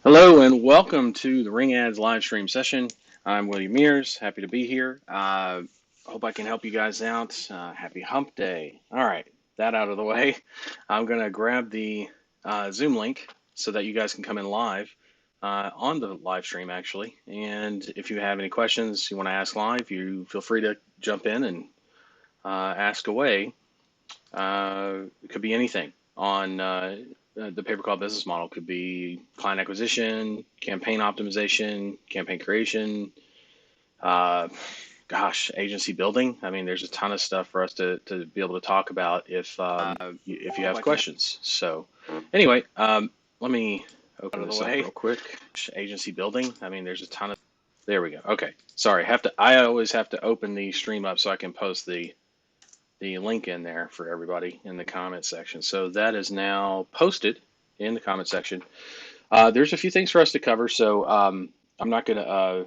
Hello and welcome to the Ring Ads live stream session. I'm William Mears, happy to be here. Hope I can help you guys out. Happy Hump Day. All right, that out of the way. I'm going to grab the Zoom link so that you guys can come in live on the live stream, actually. And if you have any questions you want to ask live, you feel free to jump in and ask away. It could be anything on the pay-per-call business model. Could be client acquisition, campaign optimization, campaign creation, uh, agency building. I mean, there's a ton of stuff for us to be able to talk about if you have questions. So anyway, let me open this up real quick. Agency building. I mean, there's a ton of. There we go. Okay. Sorry. I always have to open the stream up so I can post the link in there for everybody in the comment section. So that is now posted in the comment section. There's a few things for us to cover, so I'm not going to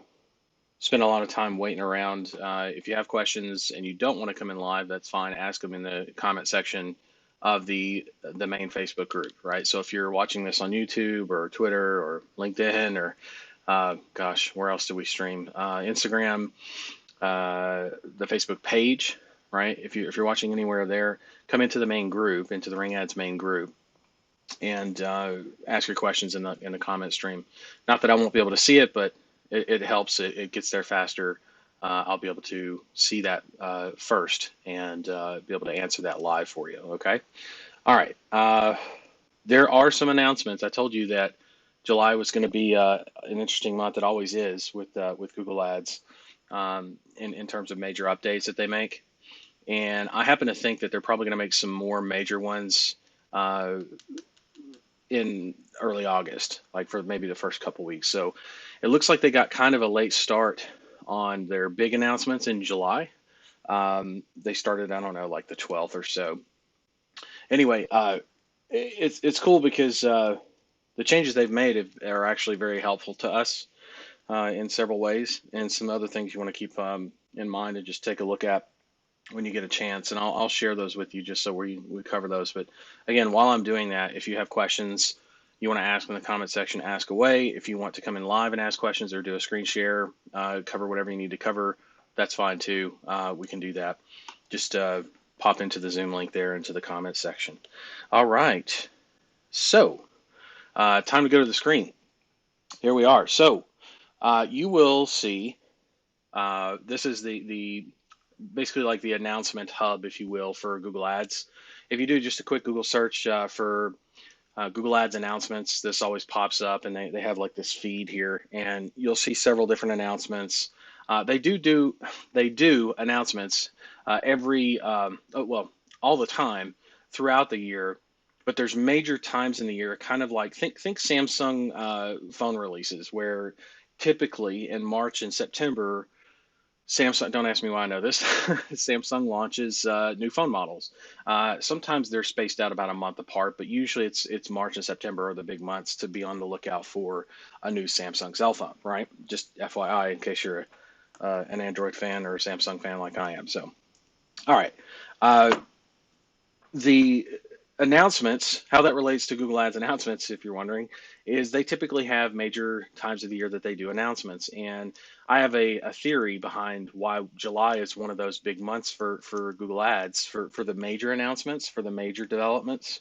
spend a lot of time waiting around. If you have questions and you don't want to come in live, that's fine. Ask them in the comment section of the main Facebook group, right? So if you're watching this on YouTube or Twitter or LinkedIn or where else do we stream? Instagram, the Facebook page, right? If you're watching anywhere there, come into the main group, into the Ring Ads main group, and ask your questions in the comment stream. Not that I won't be able to see it, but it helps. It gets there faster. I'll be able to see that first and be able to answer that live for you. Okay. All right. There are some announcements. I told you that July was going to be an interesting month. It always is with Google Ads in terms of major updates that they make. And I happen to think that they're probably going to make some more major ones uh, in early August, like for maybe the first couple weeks. So it looks like they got kind of a late start on their big announcements in July. They started, I don't know, like the 12th or so. Anyway, it's cool because the changes they've made are actually very helpful to us in several ways, and some other things you want to keep in mind and just take a look at when you get a chance. And I'll share those with you just so we cover those. But again, while I'm doing that, if you have questions you want to ask in the comment section, ask away. If you want to come in live and ask questions or do a screen share, cover whatever you need to cover, that's fine too. We can do that. Just pop into the Zoom link there into the comment section. All right. So time to go to the screen. Here we are. So you will see this is the basically like the announcement hub, if you will, for Google Ads. If you do just a quick Google search for Google Ads announcements, this always pops up, and they have like this feed here, and you'll see several different announcements. They do announcements all the time throughout the year, but there's major times in the year, kind of like think Samsung phone releases, where typically in March and September Samsung, don't ask me why I know this. Samsung launches new phone models. Sometimes they're spaced out about a month apart, but usually it's March and September are the big months to be on the lookout for a new Samsung cell phone, right? Just FYI, in case you're an Android fan or a Samsung fan like I am. So, all right. Uh, the announcements, how that relates to Google Ads announcements, if you're wondering, is they typically have major times of the year that they do announcements. And I have a theory behind why July is one of those big months for Google Ads for the major announcements, for the major developments,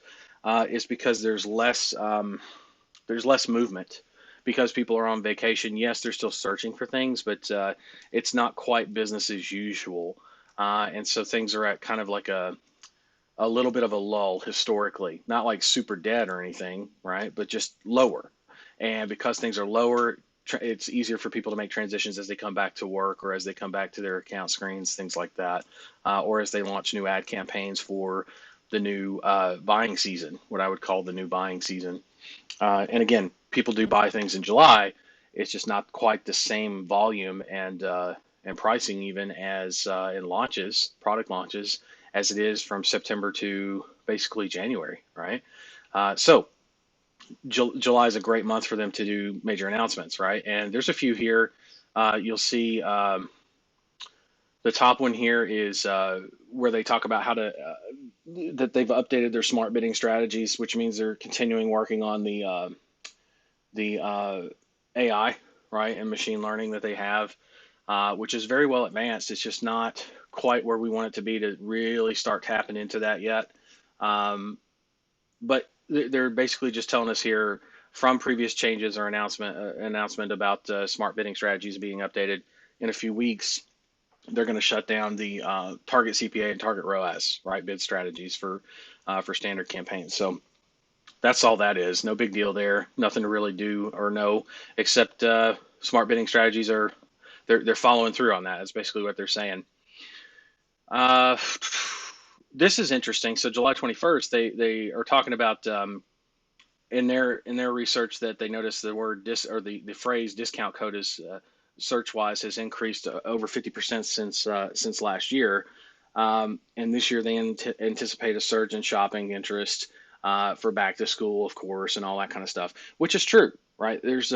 is because there's less movement because people are on vacation. Yes, they're still searching for things, but it's not quite business as usual. And so things are at kind of like a little bit of a lull historically, not like super dead or anything, right? But just lower. And because things are lower, it's easier for people to make transitions as they come back to work or as they come back to their account screens, things like that, or as they launch new ad campaigns for the new buying season, what I would call the new buying season. And again, people do buy things in July. It's just not quite the same volume and pricing even as in launches, product launches, as it is from September to basically January, right? So July is a great month for them to do major announcements, right? And there's a few here. You'll see the top one here is where they talk about how to that they've updated their smart bidding strategies, which means they're continuing working on the AI, right, and machine learning that they have, which is very well advanced. It's just not quite where we want it to be to really start tapping into that yet. Um, but they're basically just telling us here from previous changes or announcement about smart bidding strategies being updated in a few weeks. They're going to shut down the target CPA and target ROAS, right, bid strategies for standard campaigns. So that's all that is. No big deal there. Nothing to really do or know except smart bidding strategies are they're following through on that. That's basically what they're saying. Uh, this is interesting. So July 21st, they are talking about in their research that they noticed the word the phrase discount code is search wise has increased over 50% since last year. And this year they anticipate a surge in shopping interest for back to school, of course, and all that kind of stuff, which is true, right? There's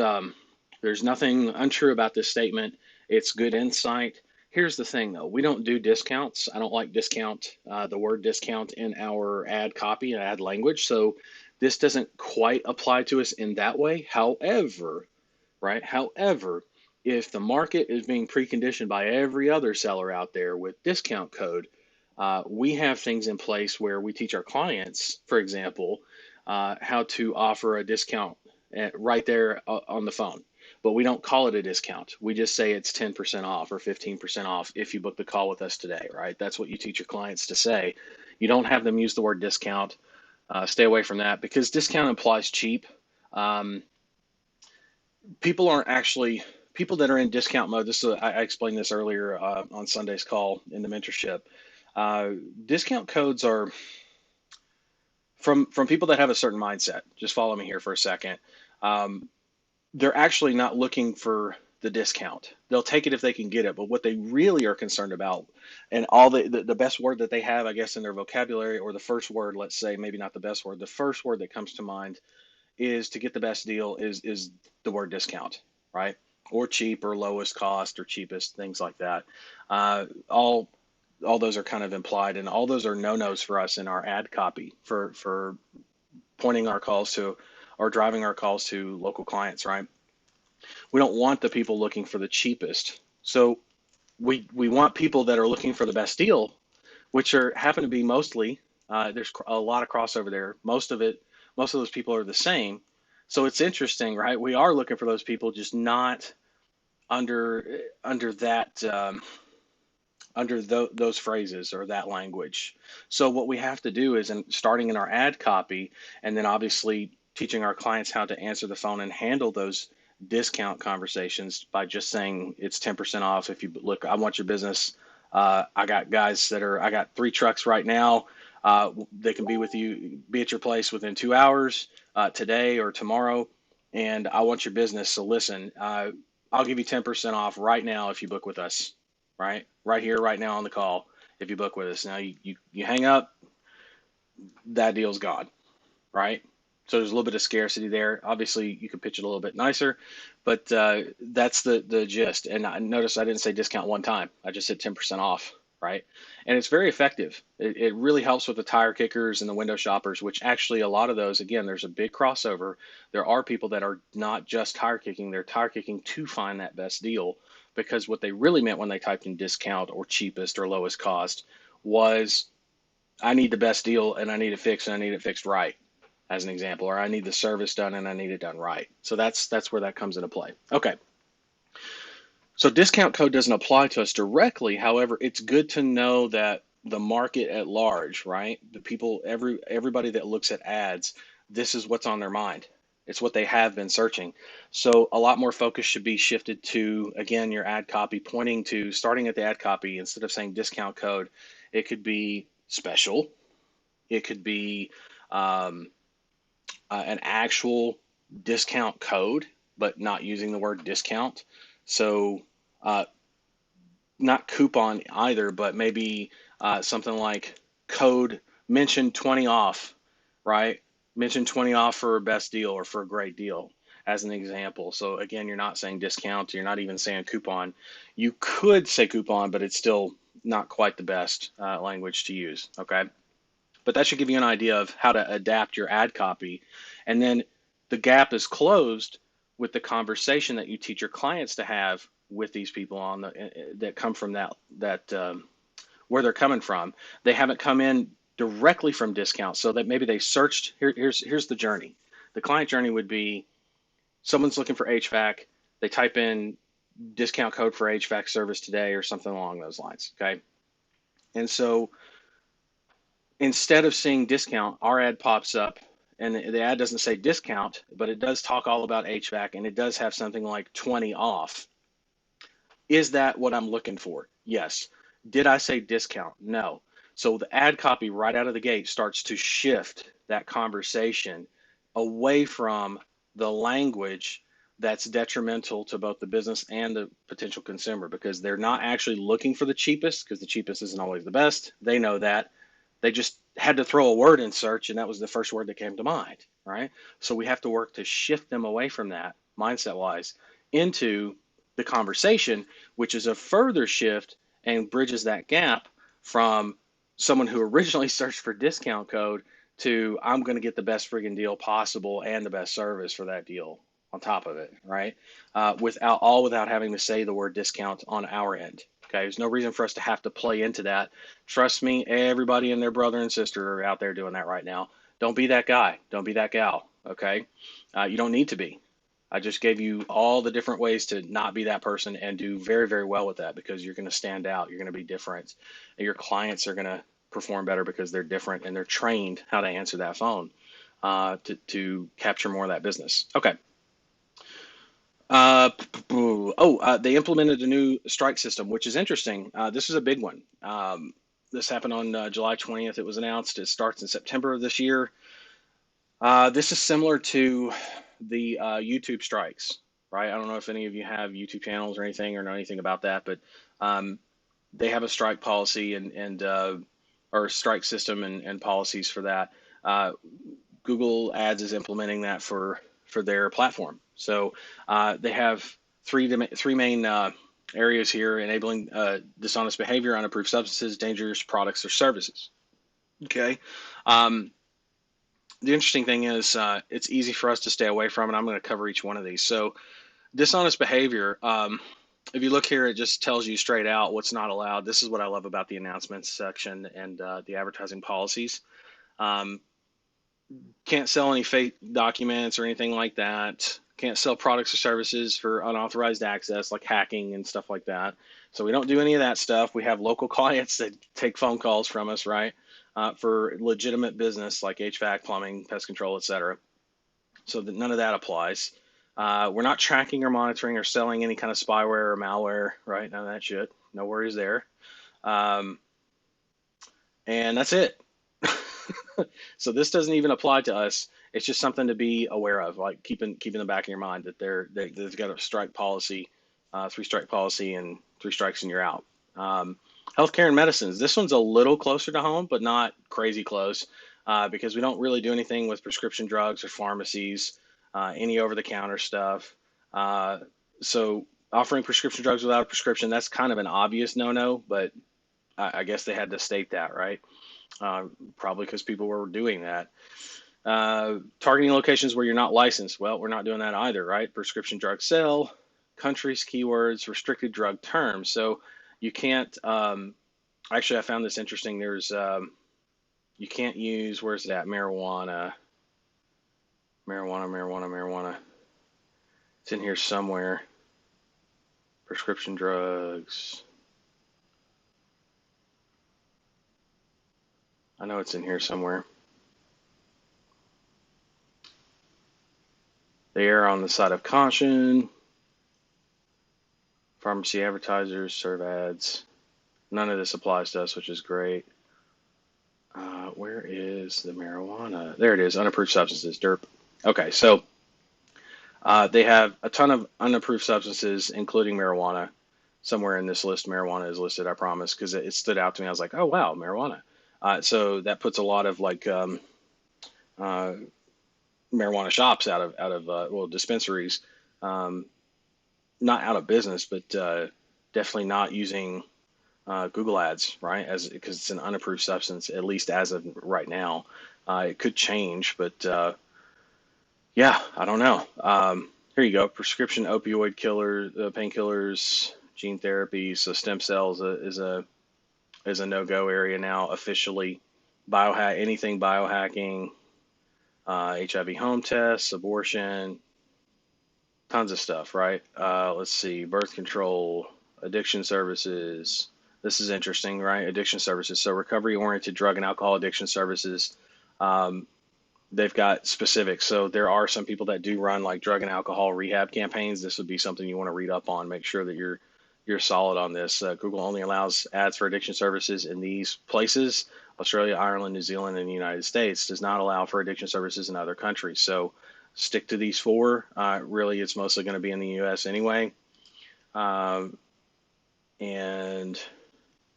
nothing untrue about this statement. It's good insight. Here's the thing, though. We don't do discounts. I don't like the word discount in our ad copy and ad language. So this doesn't quite apply to us in that way. However, right? However, if the market is being preconditioned by every other seller out there with discount code, we have things in place where we teach our clients, for example, how to offer a discount right there on the phone. But we don't call it a discount. We just say it's 10% off or 15% off if you book the call with us today, right? That's what you teach your clients to say. You don't have them use the word discount. Stay away from that because discount implies cheap. Um, people aren't actually people that are in discount mode. I explained this earlier on Sunday's call in the mentorship. Uh, Discount codes are from people that have a certain mindset. Just follow me here for a second. Um, they're actually not looking for the discount. They'll take it if they can get it, but what they really are concerned about, and all the best word that they have, I guess, in their vocabulary, or the first word, let's say, maybe not the best word, the first word that comes to mind is to get the best deal is the word discount, right? Or cheap or lowest cost or cheapest, things like that. All those are kind of implied, and all those are no-nos for us in our ad copy for pointing our calls to or driving our calls to local clients, right? We don't want the people looking for the cheapest. So we want people that are looking for the best deal, which are happen to be mostly there's a lot of crossover there. Most of those people are the same. So it's interesting, right? We are looking for those people, just not under that those phrases or that language. So what we have to do is, starting in our ad copy, and then obviously teaching our clients how to answer the phone and handle those discount conversations by just saying it's 10% off if you look. I want your business. I got 3 trucks right now. They can be at your place within 2 hours today or tomorrow, and I want your business. So listen, I'll give you 10% off right now if you book with us, right here, right now on the call. If you book with us, now you hang up, that deal's gone, right? So there's a little bit of scarcity there. Obviously, you could pitch it a little bit nicer, but that's the gist. And I notice I didn't say discount one time. I just said 10% off, right? And it's very effective. It really helps with the tire kickers and the window shoppers, which actually a lot of those, again, there's a big crossover. There are people that are not just tire kicking, they're tire kicking to find that best deal, because what they really meant when they typed in discount or cheapest or lowest cost was I need the best deal and I need it fixed and I need it fixed right, as an example, or I need the service done and I need it done right. So that's where that comes into play. Okay. So discount code doesn't apply to us directly. However, it's good to know that the market at large, right? The people, everybody that looks at ads, this is what's on their mind. It's what they have been searching. So a lot more focus should be shifted to, again, your ad copy, pointing to starting at the ad copy. Instead of saying discount code, it could be special. It could be um, an actual discount code, but not using the word discount. So uh, not coupon either, but maybe something like code mention 20 off, right? Mention 20 off for a best deal or for a great deal as an example. So again, you're not saying discount, you're not even saying coupon. You could say coupon, but it's still not quite the best language to use, okay? But that should give you an idea of how to adapt your ad copy. And then the gap is closed with the conversation that you teach your clients to have with these people on that come from that where they're coming from. They haven't come in directly from discounts, so that maybe they searched. Here's the journey. The client journey would be someone's looking for HVAC. They type in discount code for HVAC service today or something along those lines. Okay. And so instead of seeing discount, our ad pops up and the ad doesn't say discount, but it does talk all about HVAC and it does have something like 20 off. Is that what I'm looking for? Yes. Did I say discount? No. So the ad copy right out of the gate starts to shift that conversation away from the language that's detrimental to both the business and the potential consumer, because they're not actually looking for the cheapest, because the cheapest isn't always the best. They know that. They just had to throw a word in search, and that was the first word that came to mind, right? So we have to work to shift them away from that mindset wise into the conversation, which is a further shift and bridges that gap from someone who originally searched for discount code to I'm going to get the best friggin' deal possible and the best service for that deal on top of it, right? Without having to say the word discount on our end. Okay, there's no reason for us to have to play into that. Trust me, everybody and their brother and sister are out there doing that right now. Don't be that guy. Don't be that gal. Okay, you don't need to be. I just gave you all the different ways to not be that person and do very, very well with that, because you're going to stand out. You're going to be different. And your clients are going to perform better because they're different and they're trained how to answer that phone to capture more of that business. Okay. They implemented a new strike system, which is interesting. This is a big one. This happened on July 20th. It was announced. It starts in September of this year. This is similar to the YouTube strikes, right? I don't know if any of you have YouTube channels or anything or know anything about that, but they have a strike policy and or strike system and policies for that. Google Ads is implementing that for their platform. So they have three main areas here: enabling dishonest behavior, unapproved substances, dangerous products or services. Okay. The interesting thing is it's easy for us to stay away from, and I'm going to cover each one of these. So dishonest behavior, if you look here, it just tells you straight out what's not allowed. This is what I love about the announcements section and the advertising policies. Can't sell any fake documents or anything like that. Can't sell products or services for unauthorized access, like hacking and stuff like that. So we don't do any of that stuff. We have local clients that take phone calls from us, right? For legitimate business like HVAC, plumbing, pest control, etc. So that none of that applies. We're not tracking or monitoring or selling any kind of spyware or malware, right? None of that shit. No worries there. And that's it. So this doesn't even apply to us. It's just something to be aware of, like keeping the back of your mind that they've got a strike policy, 3-strike policy, and 3 strikes and you're out. Healthcare and medicines. This one's a little closer to home, but not crazy close, because we don't really do anything with prescription drugs or pharmacies, any over-the-counter stuff. So offering prescription drugs without a prescription, that's kind of an obvious no-no, but I guess they had to state that, right? Probably because people were doing that. Targeting locations where you're not licensed. Well, we're not doing that either, right? Prescription drug sale, countries, keywords, restricted drug terms. So you can't, actually, I found this interesting. There's, you can't use, where's that? Marijuana. It's in here somewhere. Prescription drugs. I know it's in here somewhere. They err on the side of caution. Pharmacy advertisers serve ads. None of this applies to us, which is great. Where is the marijuana? There it is, unapproved substances, DERP. Okay, so they have a ton of unapproved substances, including marijuana. Somewhere in this list, marijuana is listed, I promise, because it stood out to me. I was like, oh, wow, marijuana. So that puts a lot of like marijuana shops out of dispensaries, not out of business, but definitely not using Google Ads, right? Because it's an unapproved substance, at least as of right now. It could change, but yeah, I don't know. Here you go. Prescription opioid killer, painkillers, gene therapy. So stem cells is a no-go area now officially. Biohack, anything biohacking, HIV home tests, abortion, tons of stuff, right? Let's see, birth control, addiction services. This is interesting, right? Addiction services. So recovery-oriented drug and alcohol addiction services. Um, they've got specifics. So there are some people that do run like drug and alcohol rehab campaigns. This would be something you want to read up on. Make sure that you're solid on this. Google only allows ads for addiction services in these places. Australia, Ireland, New Zealand, and the United States does not allow for addiction services in other countries. So stick to these four. Really, it's mostly going to be in the U.S. anyway. Um, and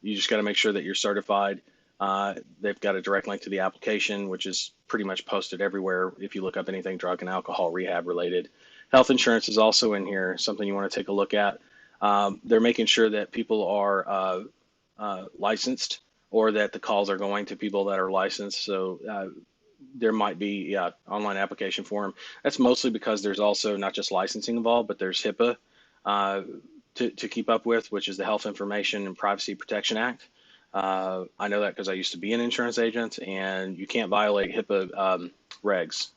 you just got to make sure that you're certified. They've got a direct link to the application, which is pretty much posted everywhere if you look up anything drug and alcohol rehab related. Health insurance is also in here, something you want to take a look at. They're making sure that people are licensed, or that the calls are going to people that are licensed. So there might be online application form. That's mostly because there's also not just licensing involved, but there's HIPAA uh, to keep up with, which is the Health Information and Privacy Protection Act. I know that because I used to be an insurance agent, and you can't violate HIPAA regs.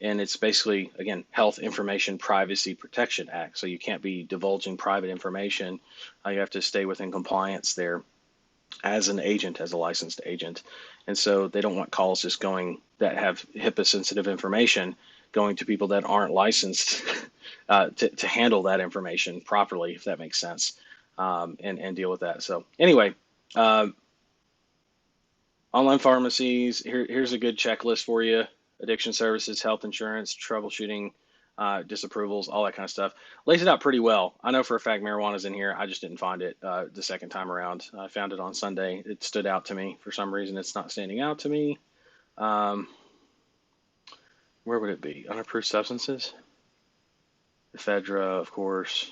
And it's basically, again, Health Information Privacy Protection Act. So you can't be divulging private information. You have to stay within compliance there as an agent, as a licensed agent. And so they don't want calls just going that have HIPAA sensitive information going to people that aren't licensed to handle that information properly, if that makes sense, and deal with that. So anyway, uh, online pharmacies, here's a good checklist for you. Addiction services, health insurance, troubleshooting, disapprovals, all that kind of stuff. Lays it out pretty well. I know for a fact marijuana's in here. I just didn't find it the second time around. I found it on Sunday. It stood out to me. For some reason, it's not standing out to me. Um, where would it be? Unapproved substances? Ephedra, of course.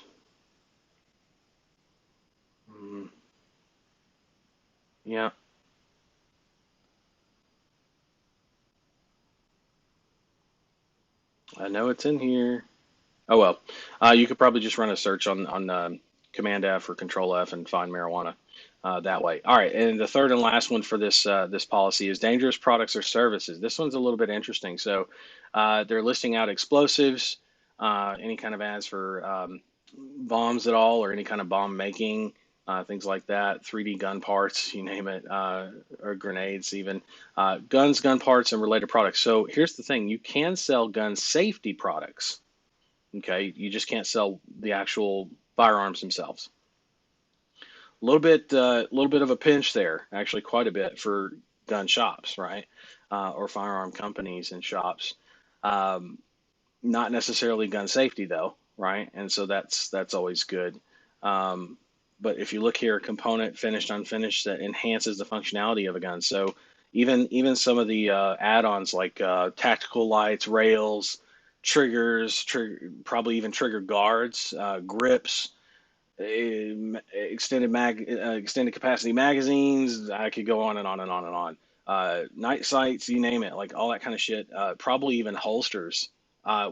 Mm, yeah, I know it's in here. Oh well, you could probably just run a search on Command F or Control F and find marijuana that way. All right, and the third and last one for this policy is dangerous products or services. This one's a little bit interesting. So they're listing out explosives, any kind of ads for bombs at all, or any kind of bomb making. Things like that, 3D gun parts, you name it, or grenades, even guns, gun parts, and related products. So here's the thing: you can sell gun safety products. Okay, you just can't sell the actual firearms themselves. Little bit of a pinch there, actually, quite a bit for gun shops, right, or firearm companies and shops. Um, Not necessarily gun safety though, right? And so that's always good. Um, but if you look here, component finished, unfinished, that enhances the functionality of a gun. So even some of the add-ons like tactical lights, rails, triggers, probably even trigger guards, grips, extended capacity magazines. I could go on and on and on and on. Night sights, you name it, like all that kind of shit. Probably even holsters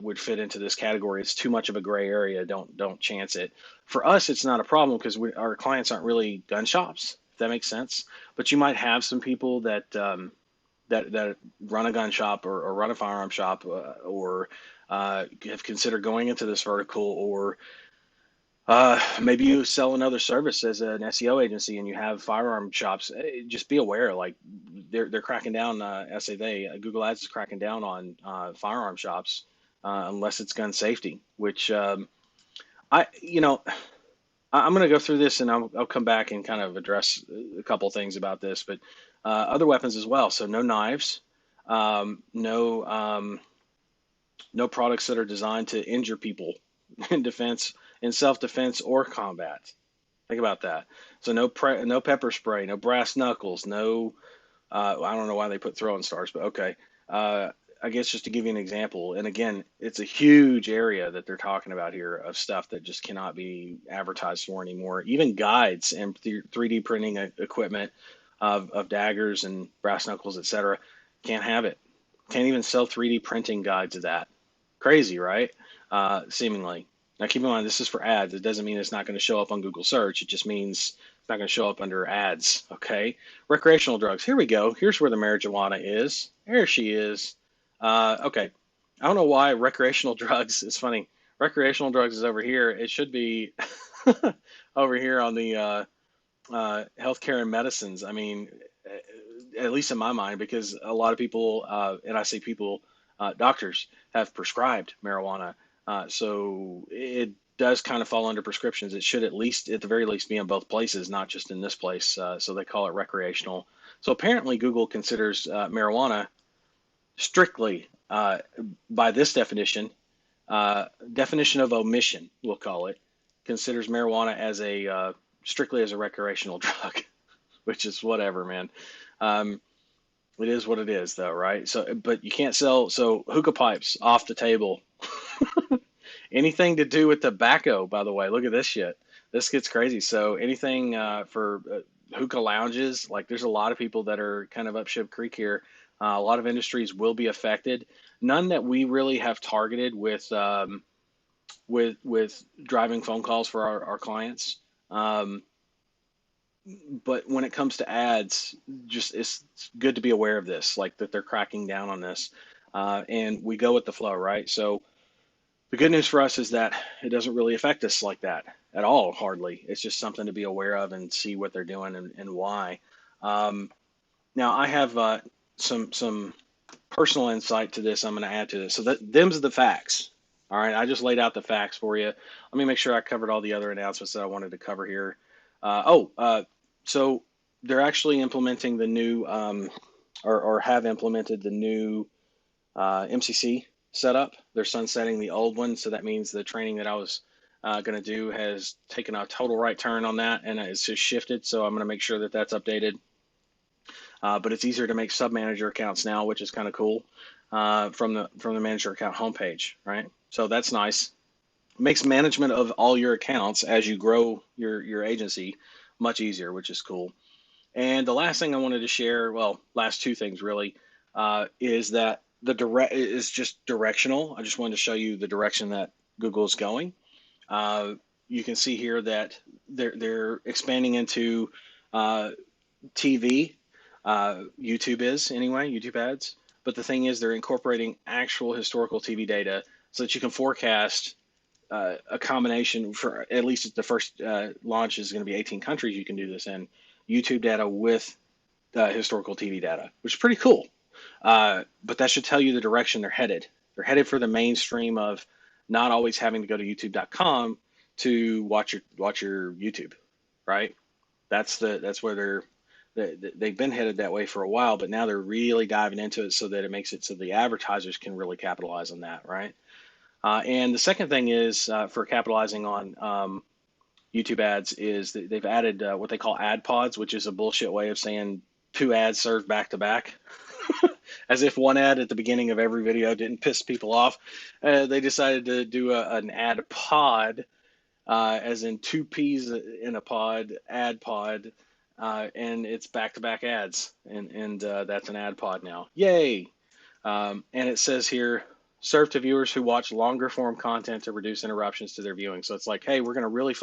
would fit into this category. It's too much of a gray area. Don't chance it. For us, it's not a problem because our clients aren't really gun shops. If that makes sense. But you might have some people that run a gun shop or run a firearm shop or have considered going into this vertical, or maybe you sell another service as an SEO agency and you have firearm shops. Just be aware, like they're cracking down. I say Google Ads is cracking down on firearm shops unless it's gun safety. Which I, you know, I'm going to go through this and I'll come back and kind of address a couple things about this, but other weapons as well. So no knives, no no products that are designed to injure people in defense, in self-defense or combat. Think about that. So no pepper spray, no brass knuckles, no. I don't know why they put throwing stars, but okay. Uh, I guess just to give you an example, and again, it's a huge area that they're talking about here of stuff that just cannot be advertised for anymore. Even guides and 3D printing equipment of daggers and brass knuckles, etc., can't have it. Can't even sell 3D printing guides of that Crazy, right? Seemingly. Now, keep in mind, this is for ads. It doesn't mean it's not going to show up on Google search. It just means it's not going to show up under ads. Okay. Recreational drugs. Here we go. Here's where the marijuana is. There she is. Okay. I don't know why recreational drugs is funny. Recreational drugs is over here. It should be over here on the healthcare and medicines. I mean, at least in my mind, because a lot of people, and I say people, doctors have prescribed marijuana. So it does kind of fall under prescriptions. It should at the very least, be in both places, not just in this place. So they call it recreational. So apparently, Google considers marijuana strictly, by this definition of omission, we'll call it, considers marijuana as a strictly as a recreational drug, which is whatever, man. Um, it is what it is, though, right? So, but you can't sell. So, hookah pipes off the table. Anything to do with tobacco, by the way. Look at this shit. This gets crazy. So, anything for hookah lounges, like there's a lot of people that are kind of up Ship Creek here. A lot of industries will be affected. None that we really have targeted with driving phone calls for our clients. Um, but when it comes to ads, just it's good to be aware of this, like that they're cracking down on this, and we go with the flow, right? So the good news for us is that it doesn't really affect us like that at all, hardly. It's just something to be aware of and see what they're doing and why. Um, Now I have some personal insight to this. I'm going to add to this. So them's the facts. All right, I just laid out the facts for you. Let me make sure I covered all the other announcements that I wanted to cover here. So they're actually implementing the new, or have implemented the new MCC setup. They're sunsetting the old one, so that means the training that I was going to do has taken a total right turn on that, and it's just shifted. So I'm going to make sure that that's updated. But it's easier to make sub manager accounts now, which is kind of cool, from the manager account homepage, right? So that's nice. Makes management of all your accounts as you grow your agency much easier, which is cool. And the last thing I wanted to share, well, last two things really, is that the direct is just directional. I just wanted to show you the direction that Google is going. You can see here that they're expanding into TV. YouTube is anyway, YouTube ads. But the thing is, they're incorporating actual historical TV data so that you can forecast a combination for at least the first launch is going to be 18 countries you can do this in, YouTube data with historical TV data, which is pretty cool. But that should tell you the direction they're headed. They're headed for the mainstream of not always having to go to youtube.com to watch your YouTube, right? That's where they've been headed that way for a while, but now they're really diving into it so that it makes it so the advertisers can really capitalize on that, right? And the second thing is for capitalizing on YouTube ads is that they've added what they call ad pods, which is a bullshit way of saying two ads served back to back. As if one ad at the beginning of every video didn't piss people off. They decided to do an ad pod, as in two peas in a pod, ad pod, and it's back-to-back ads, and that's an ad pod now. Yay! And it says here, serve to viewers who watch longer form content to reduce interruptions to their viewing. So it's like, hey, we're really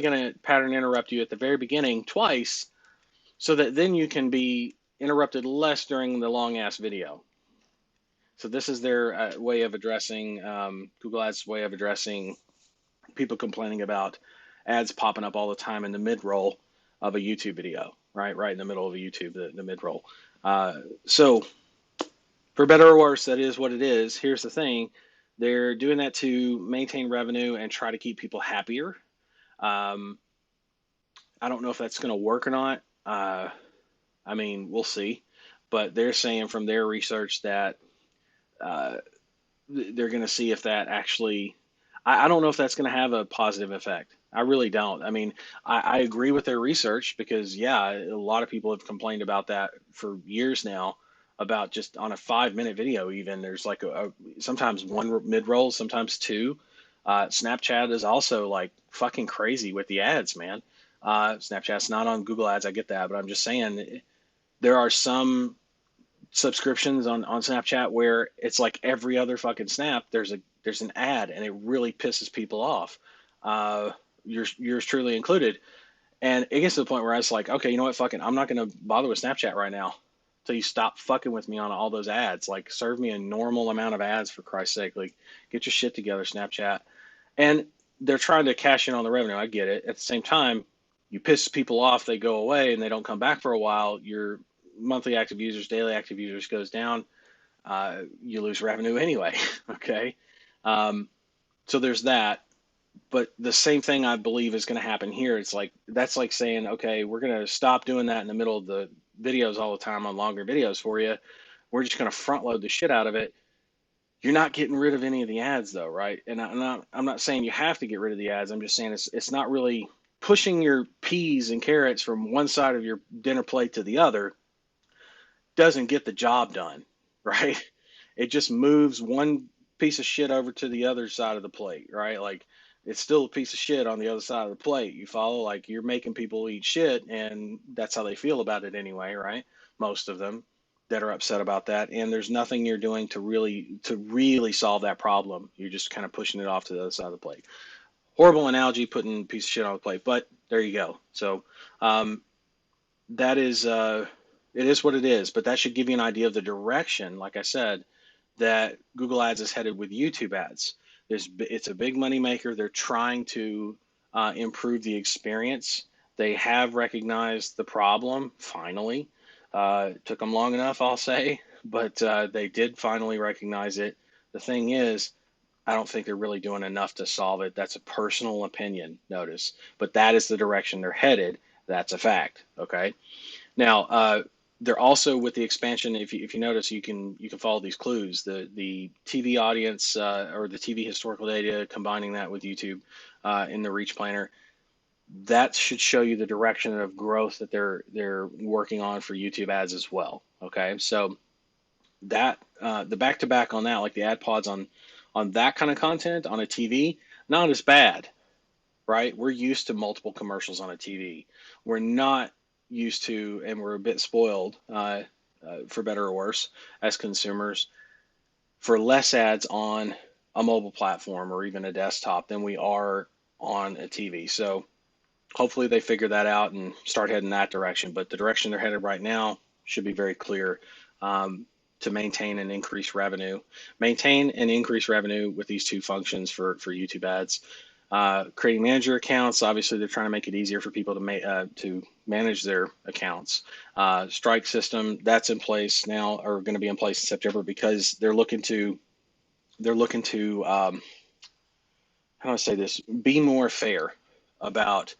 going to pattern interrupt you at the very beginning twice, so that then you can be interrupted less during the long ass video. So this is their way of addressing, Google Ads' way of addressing people complaining about ads popping up all the time in the mid-roll of a YouTube video, right in the middle of a YouTube, the mid-roll. So for better or worse, that is what it is. Here's the thing. They're doing that to maintain revenue and try to keep people happier. I don't know if that's going to work or not. I mean, we'll see. But they're saying from their research that they're going to see if that actually, I don't know if that's going to have a positive effect. I really don't. I mean, I agree with their research because, yeah, a lot of people have complained about that for years now, about just on a 5-minute video, even there's like sometimes one mid roll, sometimes two. Snapchat is also like fucking crazy with the ads, man. Snapchat's not on Google Ads. I get that, but I'm just saying there are some subscriptions on Snapchat where it's like every other fucking snap there's an ad, and it really pisses people off. Uh, yours truly included. And it gets to the point where I was like, okay, you know what, fucking, I'm not gonna bother with Snapchat right now until you stop fucking with me on all those ads. Like, serve me a normal amount of ads for Christ's sake. Like, get your shit together, Snapchat. And they're trying to cash in on the revenue. I get it. At the same time, you piss people off, they go away, and they don't come back for a while. Your monthly active users, daily active users goes down. You lose revenue anyway. Okay. Um, so there's that. But the same thing I believe is going to happen here. It's like that's like saying, okay, we're going to stop doing that in the middle of the videos all the time on longer videos for you. We're just going to front load the shit out of it. You're not getting rid of any of the ads though, right? And I'm not saying you have to get rid of the ads. I'm just saying it's not really pushing your peas and carrots from one side of your dinner plate to the other doesn't get the job done, right? It just moves one piece of shit over to the other side of the plate, right? Like it's still a piece of shit on the other side of the plate. You follow? Like you're making people eat shit, and that's how they feel about it anyway, right? Most of them that are upset about that, and there's nothing you're doing to really solve that problem. You're just kind of pushing it off to the other side of the plate. Horrible analogy, putting a piece of shit on the plate, but there you go. So um, that is it is what it is, but that should give you an idea of the direction, like I said, that Google Ads is headed with YouTube ads. It's a big money maker. They're trying to improve the experience. They have recognized the problem finally. It took them long enough, I'll say, but they did finally recognize it. The thing is, I don't think they're really doing enough to solve it. That's a personal opinion, notice, but that is the direction they're headed. That's a fact. Okay. Now, they're also with the expansion. If you notice, you can follow these clues. The TV audience or the TV historical data, combining that with YouTube in the Reach Planner, that should show you the direction of growth that they're working on for YouTube ads as well. Okay, so that the back to back on that, like the ad pods on that kind of content on a TV, not as bad, right? We're used to multiple commercials on a TV. We're not used to, and we're a bit spoiled, for better or worse, as consumers, for less ads on a mobile platform or even a desktop than we are on a TV. So hopefully they figure that out and start heading that direction. But the direction they're headed right now should be very clear. To maintain and increase revenue with these two functions for YouTube ads. Creating manager accounts, obviously they're trying to make it easier for people to manage their accounts. Strike system, that's in place now, or going to be in place in September, because they're looking to how do I say this, be more fair about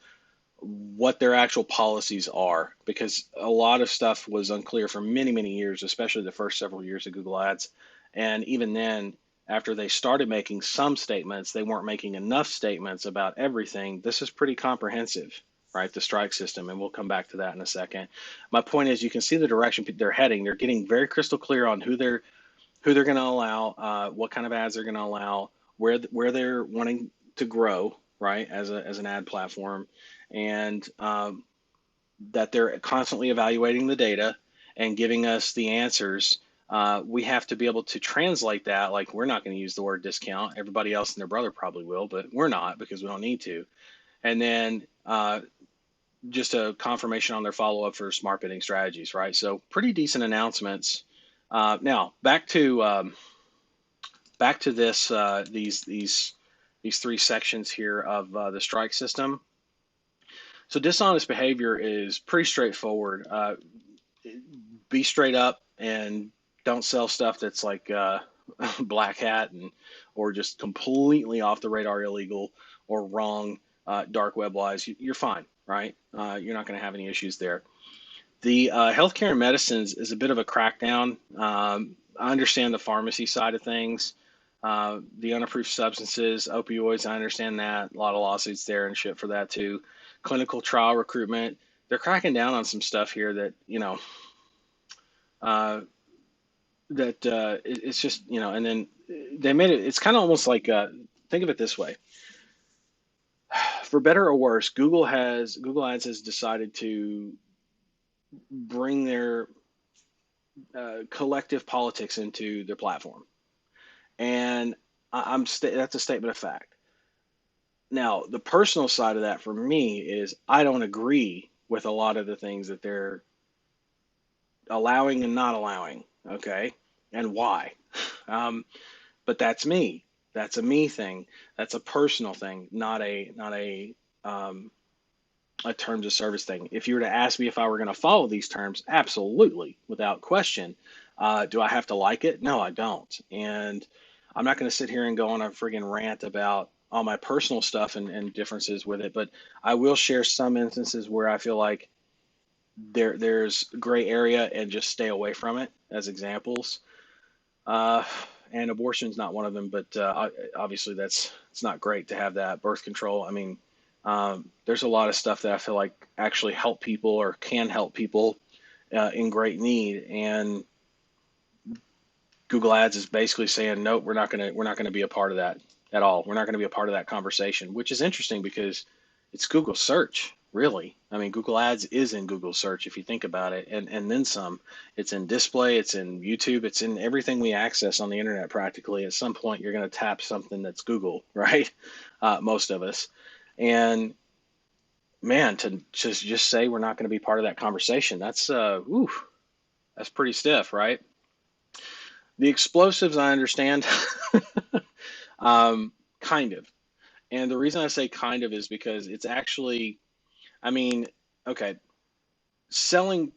what their actual policies are, because a lot of stuff was unclear for many, many years, especially the first several years of Google Ads. And even then, after they started making some statements, they weren't making enough statements about everything. This is pretty comprehensive, right? The strike system, and we'll come back to that in a second. My point is, you can see the direction they're heading. They're getting very crystal clear on who they're going to allow, what kind of ads they're going to allow, where they're wanting to grow, right, as an ad platform, and that they're constantly evaluating the data and giving us the answers. We have to be able to translate that. Like, we're not going to use the word discount. Everybody else and their brother probably will, but we're not, because we don't need to. And then just a confirmation on their follow-up for smart bidding strategies, right? So pretty decent announcements. Now back to this these three sections here of the strike system. So dishonest behavior is pretty straightforward. Be straight up and don't sell stuff that's like black hat or just completely off the radar illegal or wrong, dark web wise. You're fine, right? You're not going to have any issues there. The healthcare and medicines is a bit of a crackdown. I understand the pharmacy side of things. The unapproved substances, opioids, I understand that. A lot of lawsuits there and shit for that too. Clinical trial recruitment, they're cracking down on some stuff here that, uh, it's just, and then they made it, it's kind of almost like, think of it this way. For better or worse, Google Ads has decided to bring their collective politics into their platform, and that's a statement of fact. Now, the personal side of that for me is I don't agree with a lot of the things that they're allowing and not allowing. Okay, and why? Um, but that's me. That's a me thing. That's a personal thing, um, a terms of service thing. If you were to ask me if I were going to follow these terms, absolutely, without question. Do I have to like it? No, I don't. And I'm not going to sit here and go on a friggin' rant about all my personal stuff and differences with it, but I will share some instances where I feel like there's gray area and just stay away from it as examples. Uh, and abortion's not one of them, but obviously that's it's not great to have that birth control. I mean, there's a lot of stuff that I feel like actually help people or can help people in great need, and Google Ads is basically saying, nope, we're not gonna be a part of that at all. We're not gonna be a part of that conversation, which is interesting because it's Google search, really. I mean, Google Ads is in Google search if you think about it, and then some. It's in display, it's in YouTube, it's in everything we access on the internet practically. At some point, you're gonna tap something that's Google, right? Most of us, and man, to just say we're not going to be part of that conversation, that's pretty stiff, right? The explosives, I understand. Kind of. And the reason I say kind of is because it's actually, I mean, okay, selling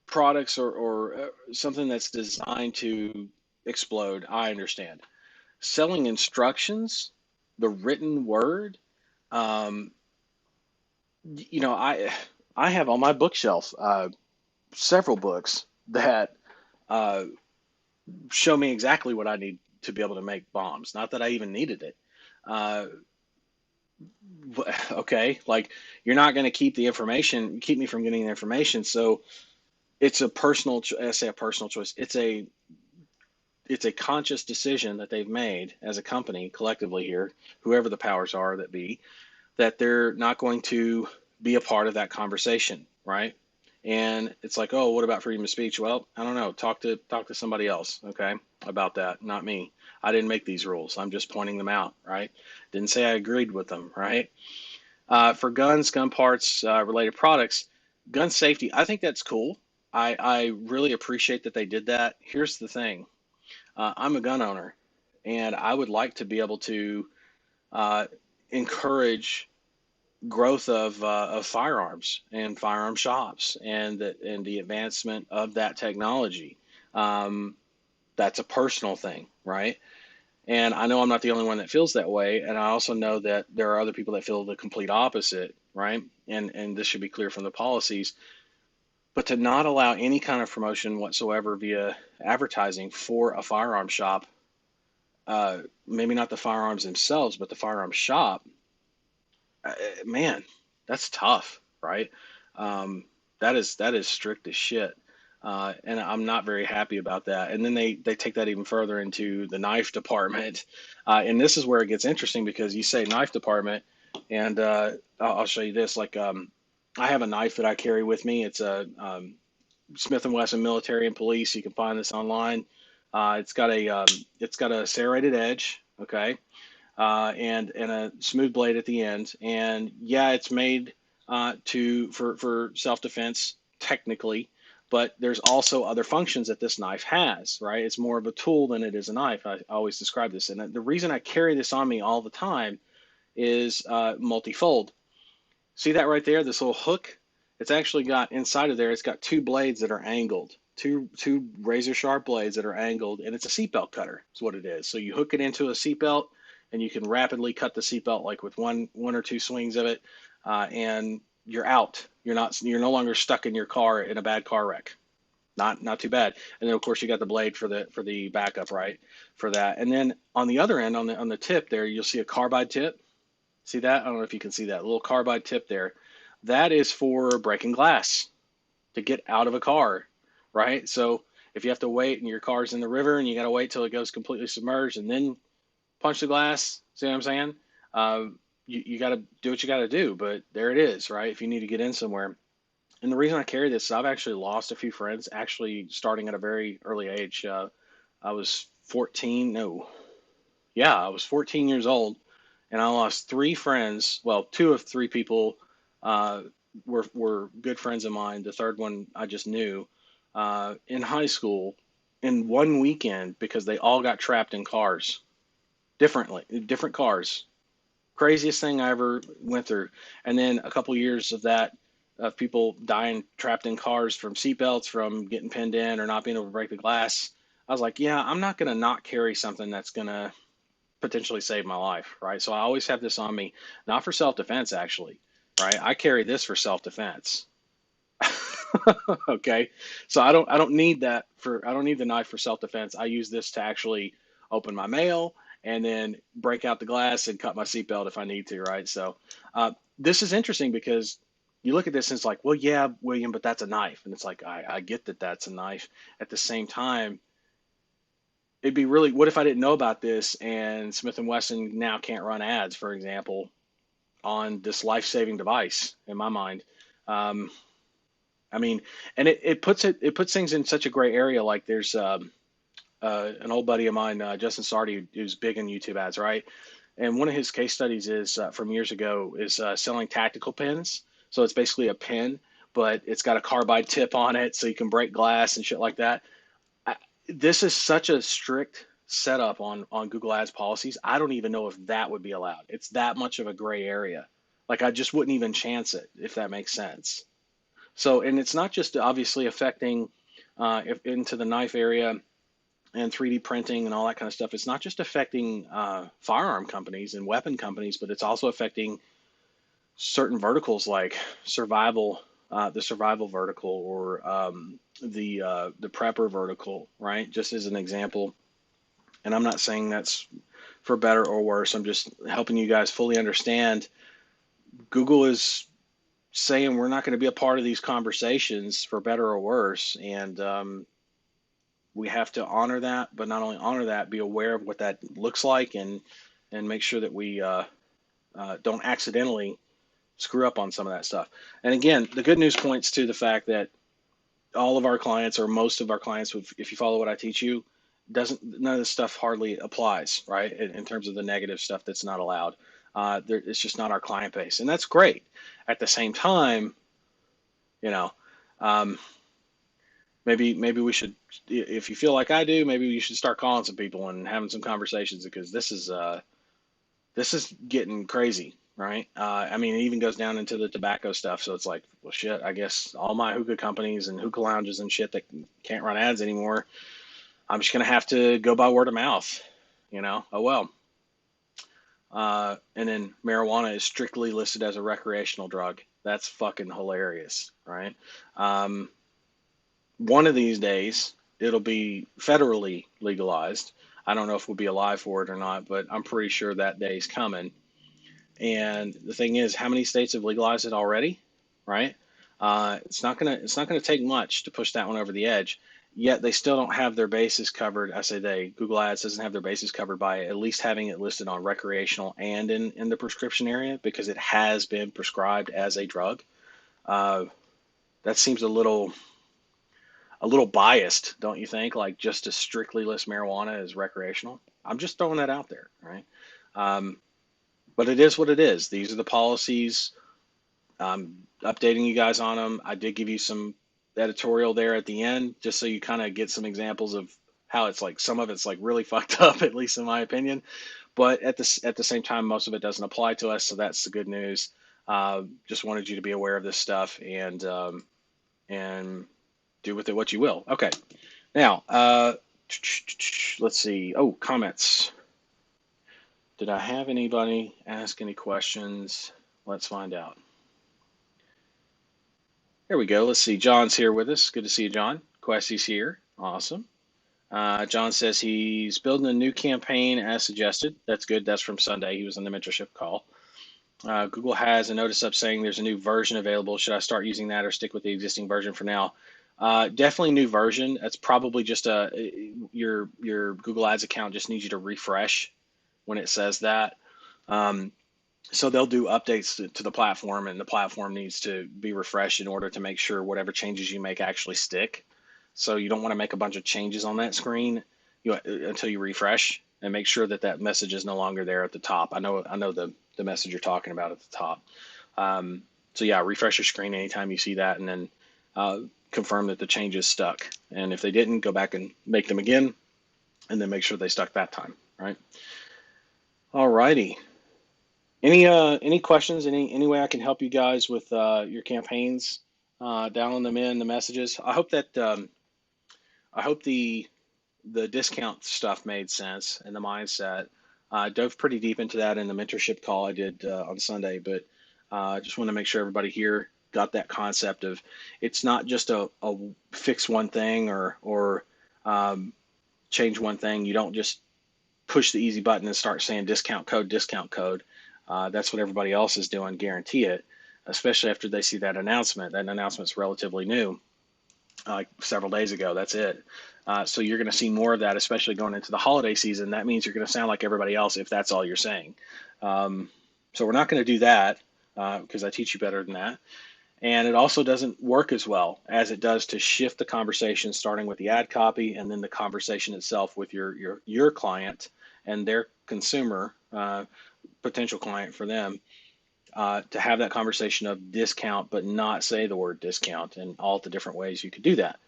products or something that's designed to explode, I understand. Selling instructions, the written word, um, I have on my bookshelf several books that uh, show me exactly what I need to be able to make bombs. Not that I even needed it. Uh, okay, like you're not going to keep me from getting the information. So it's a I say a personal choice. It's a conscious decision that they've made as a company collectively here, whoever the powers are that be, that they're not going to be a part of that conversation, right? And it's like, oh, what about freedom of speech? Well, I don't know. Talk to somebody else, okay, about that, not me. I didn't make these rules. I'm just pointing them out, right? Didn't say I agreed with them, right? For guns, gun parts, related products, gun safety, I think that's cool. I really appreciate that they did that. Here's the thing. I'm a gun owner, and I would like to be able to uh, encourage growth of firearms and firearm shops and the advancement of that technology. Um, that's a personal thing, right? And I know I'm not the only one that feels that way, and I also know that there are other people that feel the complete opposite, right? And this should be clear from the policies. But to not allow any kind of promotion whatsoever via advertising for a firearm shop, maybe not the firearms themselves, but the firearm shop, man, that's tough, right? Um, that is strict as shit, and I'm not very happy about that. And then they take that even further into the knife department, and this is where it gets interesting because you say knife department, and I'll show you this. Like, I have a knife that I carry with me. It's a Smith and Wesson Military and Police. You can find this online. It's got a serrated edge, okay, and a smooth blade at the end. And yeah, it's made to for self defense technically, but there's also other functions that this knife has. Right, it's more of a tool than it is a knife. I always describe this, and the reason I carry this on me all the time is multifold. See that right there, this little hook? It's actually got inside of there. It's got two blades that are angled. Two razor sharp blades that are angled, and it's a seatbelt cutter. Is what it is. So you hook it into a seatbelt, and you can rapidly cut the seatbelt like with one or two swings of it, and you're out. You're no longer stuck in your car in a bad car wreck. Not too bad. And then of course you got the blade for the backup, right? For that. And then on the other end, on the tip there, you'll see a carbide tip. See that? I don't know if you can see that little carbide tip there. That is for breaking glass to get out of a car, right? So if you have to wait and your car's in the river and you got to wait till it goes completely submerged and then punch the glass, see what I'm saying? You got to do what you got to do, but there it is, right? If you need to get in somewhere. And the reason I carry this is I've actually lost a few friends, actually starting at a very early age. I was 14, no, yeah, I was 14 years old, and I lost three friends. Well, two of three people uh, were good friends of mine. The third one I just knew in high school in one weekend because they all got trapped in cars, different cars. Craziest thing I ever went through. And then a couple years of that, of people dying trapped in cars from seatbelts, from getting pinned in or not being able to break the glass. I was like, yeah, I'm not going to not carry something that's going to potentially save my life, right? So I always have this on me, not for self defense, actually, right? I carry this for self defense. Okay, so I don't need that for I don't need the knife for self defense. I use this to actually open my mail and then break out the glass and cut my seatbelt if I need to, right? So this is interesting because you look at this and it's like, well, yeah, William, but that's a knife, and it's like I get that that's a knife. At the same time, it'd be really, what if I didn't know about this and Smith and Wesson now can't run ads, for example, on this life-saving device? In my mind, um, I mean, and it puts things in such a gray area. Like there's an old buddy of mine, Justin Sardi, who's big in YouTube ads, right? And one of his case studies is from years ago is selling tactical pins. So it's basically a pin, but it's got a carbide tip on it, so you can break glass and shit like that. I, this is such a strict setup on Google Ads policies. I don't even know if that would be allowed. It's that much of a gray area. Like I just wouldn't even chance it, if that makes sense. So, and it's not just obviously affecting into the knife area and 3D printing and all that kind of stuff. It's not just affecting firearm companies and weapon companies, but it's also affecting certain verticals like survival, the survival vertical, or the prepper vertical, right? Just as an example. And I'm not saying that's for better or worse. I'm just helping you guys fully understand. Google is saying we're not going to be a part of these conversations for better or worse, and we have to honor that. But not only honor that, be aware of what that looks like, and make sure that we don't accidentally screw up on some of that stuff. And again, the good news points to the fact that all of our clients, or most of our clients, if you follow what I teach you, doesn't none of this stuff hardly applies, right? In terms of the negative stuff that's not allowed. It's just not our client base, and that's great. At the same time, you know, um, maybe we should, if you feel like I do, maybe you should start calling some people and having some conversations, because this is getting crazy, right? I mean, it even goes down into the tobacco stuff. So it's like, well, shit. I guess all my hookah companies and hookah lounges and shit that can't run ads anymore, I'm just gonna have to go by word of mouth. Oh well. And then marijuana is strictly listed as a recreational drug. That's fucking hilarious, right? Um, one of these days, it'll be federally legalized. I don't know if we'll be alive for it or not, but I'm pretty sure that day's coming. And the thing is, how many states have legalized it already? Right? It's not gonna take much to push that one over the edge. Yet they still don't have their bases covered. I say they. Google Ads doesn't have their bases covered by at least having it listed on recreational and in the prescription area, because it has been prescribed as a drug. Uh, that seems a little biased, don't you think? Like just to strictly list marijuana as recreational. I'm just throwing that out there, right? Um, but it is what it is. These are the policies. Updating you guys on them. I did give you some editorial there at the end, just so you kind of get some examples of how it's like some of it's like really fucked up, at least in my opinion. But at the same time, most of it doesn't apply to us, so that's the good news. Just wanted you to be aware of this stuff, and do with it what you will. Okay, now let's see. Oh, comments. Did I have anybody ask any questions? Let's find out. Here we go. Let's see. John's here with us. Good to see you, John. Questy's here. Awesome. John says he's building a new campaign as suggested. That's good. That's from Sunday. He was on the mentorship call. Google has a notice up saying there's a new version available. Should I start using that or stick with the existing version for now? Definitely new version. That's probably just your Google Ads account just needs you to refresh when it says that. Um, So they'll do updates to the platform, and the platform needs to be refreshed in order to make sure whatever changes you make actually stick. So you don't want to make a bunch of changes on that screen until you refresh and make sure that that message is no longer there at the top. I know the message you're talking about at the top. So yeah, refresh your screen anytime you see that, and then uh, confirm that the changes stuck. And if they didn't, go back and make them again, and then make sure they stuck that time. Right. All righty. Any questions? Any way I can help you guys with your campaigns? Dialing them in the messages. I hope the discount stuff made sense and the mindset. I dove pretty deep into that in the mentorship call I did on Sunday, but I just want to make sure everybody here got that concept of it's not just a fix one thing or um, change one thing. You don't just push the easy button and start saying discount code, discount code. That's what everybody else is doing. Guarantee it, especially after they see that announcement. That announcement's relatively new, like several days ago. That's it. So you're going to see more of that, especially going into the holiday season. That means you're going to sound like everybody else if that's all you're saying. So we're not going to do that because I teach you better than that. And it also doesn't work as well as it does to shift the conversation, starting with the ad copy and then the conversation itself with your client and their consumer, potential client for them, to have that conversation of discount, but not say the word discount, and all the different ways you could do that.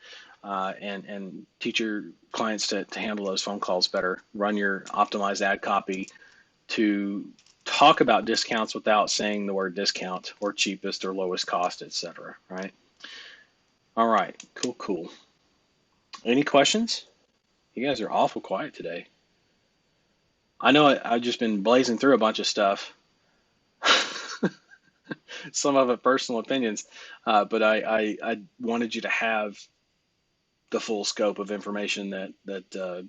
And teach your clients to handle those phone calls better. Run your optimized ad copy to talk about discounts without saying the word discount or cheapest or lowest cost, etc. Right? All right. Cool. Cool. Any questions? You guys are awful quiet today. I know I've just been blazing through a bunch of stuff. Some of it personal opinions, but I wanted you to have the full scope of information that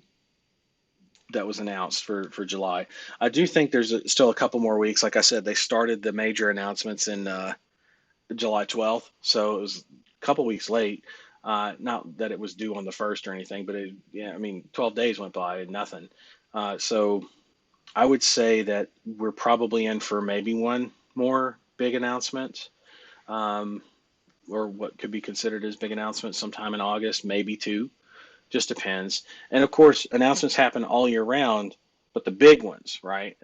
was announced for July. I do think there's still a couple more weeks. Like I said, they started the major announcements in July 12th, so it was a couple weeks late. Not that it was due on the first or anything, but yeah, I mean, 12 days went by and nothing. So I would say that we're probably in for maybe one more big announcement, um, or what could be considered as big announcements sometime in August, maybe two. Just depends. And of course, announcements happen all year round, but the big ones, right?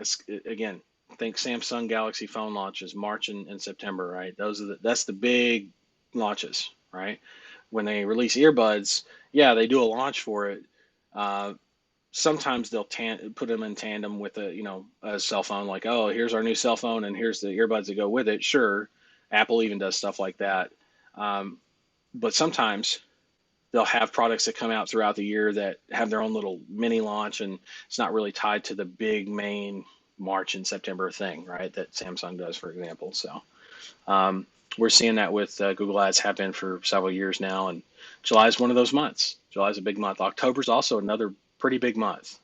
Again, think Samsung Galaxy phone launches March and September, right? That's the big launches, right? When they release earbuds, yeah, they do a launch for it. Uh, Sometimes they'll put them in tandem with a cell phone, like, oh, here's our new cell phone and here's the earbuds that go with it. Sure, Apple even does stuff like that. Um, but sometimes they'll have products that come out throughout the year that have their own little mini launch, and it's not really tied to the big main March and September thing, right? That Samsung does, for example. So we're seeing that with Google Ads, have been for several years now, and July is one of those months. July is a big month. October is also another pretty big month.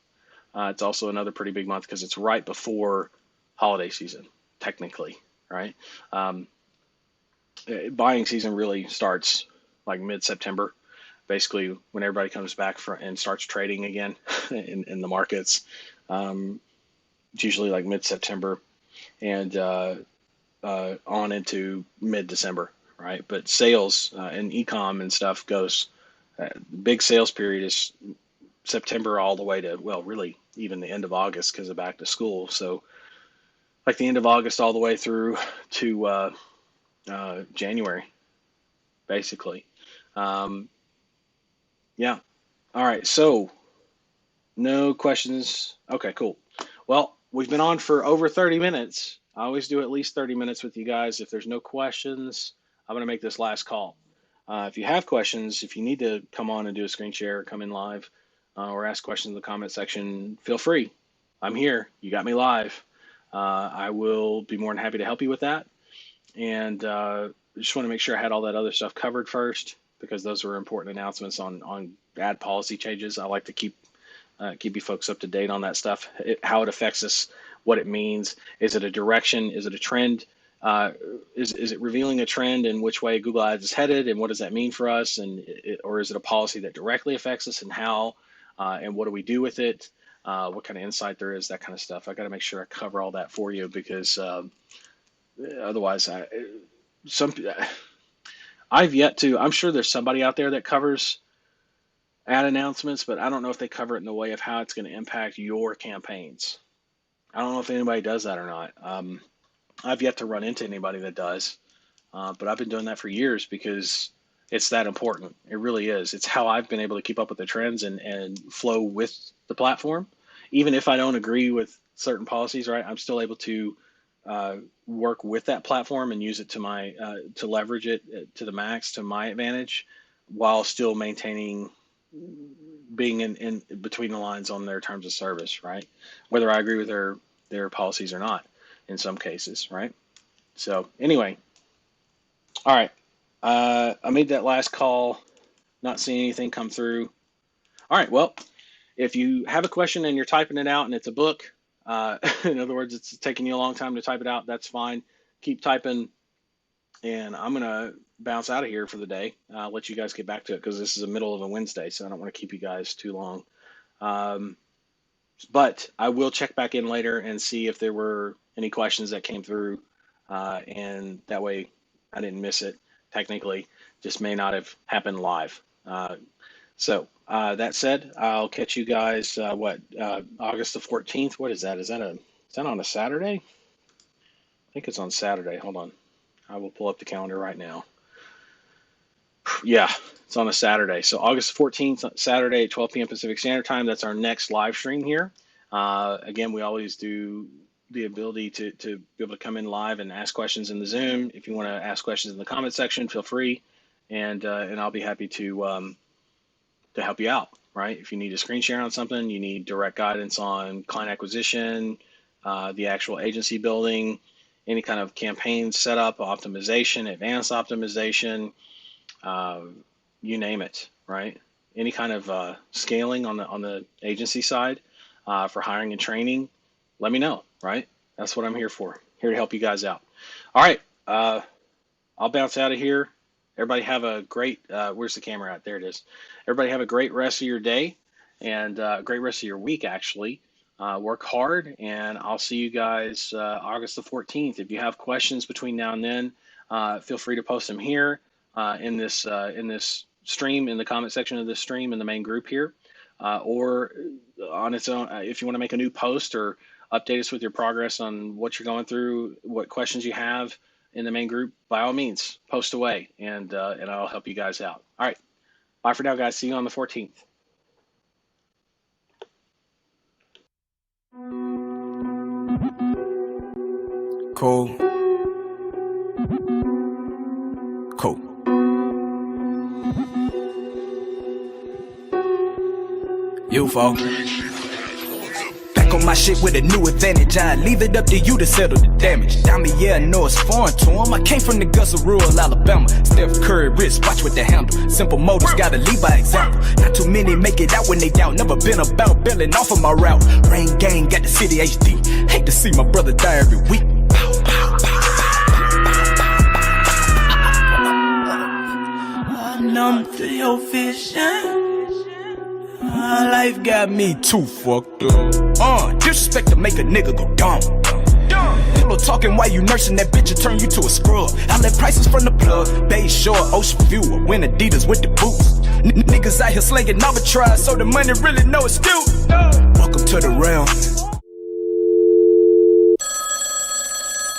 It's also another pretty big month because it's right before holiday season, technically, right? Um, Buying season really starts like mid-September, basically when everybody comes back and starts trading again in the markets. Um, it's usually like mid-September and on into mid-December, right? But sales and e-com and stuff goes, big sales period is September all the way to, well, really even the end of August because of back to school. So like the end of August all the way through to January, basically. Um, yeah. All right. So no questions. Okay, cool. Well, we've been on for over 30 minutes. I always do at least 30 minutes with you guys. If there's no questions, I'm going to make this last call. If you have questions, if you need to come on and do a screen share, come in live, or ask questions in the comment section, feel free. I'm here. You got me live. I will be more than happy to help you with that. And just want to make sure I had all that other stuff covered first, because those were important announcements on ad policy changes. I like to keep you folks up to date on that stuff, how it affects us, what it means. Is it a direction? Is it a trend? Is it revealing a trend in which way Google Ads is headed, and what does that mean for us? Or is it a policy that directly affects us, and how? And what do we do with it? what kind of insight there is, that kind of stuff. I got to make sure I cover all that for you because otherwise, I've yet to. I'm sure there's somebody out there that covers ad announcements, but I don't know if they cover it in the way of how it's going to impact your campaigns. I don't know if anybody does that or not. I've yet to run into anybody that does, but I've been doing that for years because it's that important. It really is. It's how I've been able to keep up with the trends and flow with the platform. Even if I don't agree with certain policies, right, I'm still able to work with that platform and use it to my to leverage it to the max to my advantage, while still maintaining being in between the lines on their terms of service, right? Whether I agree with their policies or not, in some cases, right? So anyway, all right. I made that last call, not seeing anything come through. All right, well, if you have a question and you're typing it out and it's a book, in other words, it's taking you a long time to type it out, that's fine. Keep typing, and I'm going to bounce out of here for the day. I'll let you guys get back to it because this is the middle of a Wednesday, so I don't want to keep you guys too long. But I will check back in later and see if there were any questions that came through, and that way I didn't miss it. Technically, just may not have happened live. So that said, I'll catch you guys, August the 14th. What is that? Is that on a Saturday? I think it's on Saturday. Hold on. I will pull up the calendar right now. Yeah, it's on a Saturday. So August 14th, Saturday at 12 p.m. Pacific Standard Time. That's our next live stream here. Again, we always do the ability to be able to come in live and ask questions in the Zoom. If you want to ask questions in the comment section, feel free, and I'll be happy to help you out, right? If you need a screen share on something, you need direct guidance on client acquisition, the actual agency building, any kind of campaign setup, optimization, advanced optimization, you name it, right? Any kind of scaling on the agency side for hiring and training, let me know, right? That's what I'm here for, here to help you guys out. All right, I'll bounce out of here. Everybody have a great, where's the camera at? There it is. Everybody have a great rest of your day and a great rest of your week, actually. Work hard, and I'll see you guys August the 14th. If you have questions between now and then, feel free to post them here in this stream, in the comment section of this stream in the main group here, or on its own. If you want to make a new post or update us with your progress on what you're going through, what questions you have in the main group, by all means, post away, and I'll help you guys out. All right, bye for now, guys. See you on the 14th. Cool. UFO. Back on my shit with a new advantage. I leave it up to you to settle the damage. Diamond, yeah, I know it's foreign to him. I came from the guts of rural Alabama. Steph Curry wrist, watch with the handle. Simple motors, gotta lead by example. Not too many make it out when they doubt. Never been about bailing off of my route. Rain gang, got the city HD. Hate to see my brother die every week. Numb to your vision. My life got me too fucked up. Disrespect to make a nigga go dumb. Little talking while you nursing that bitch and turn you to a scrub. I let prices from the plug. Bay Shore, Ocean View, I win Adidas with the boots. Niggas out here slinging arbitrage, so the money really know it's due. Welcome to the realm.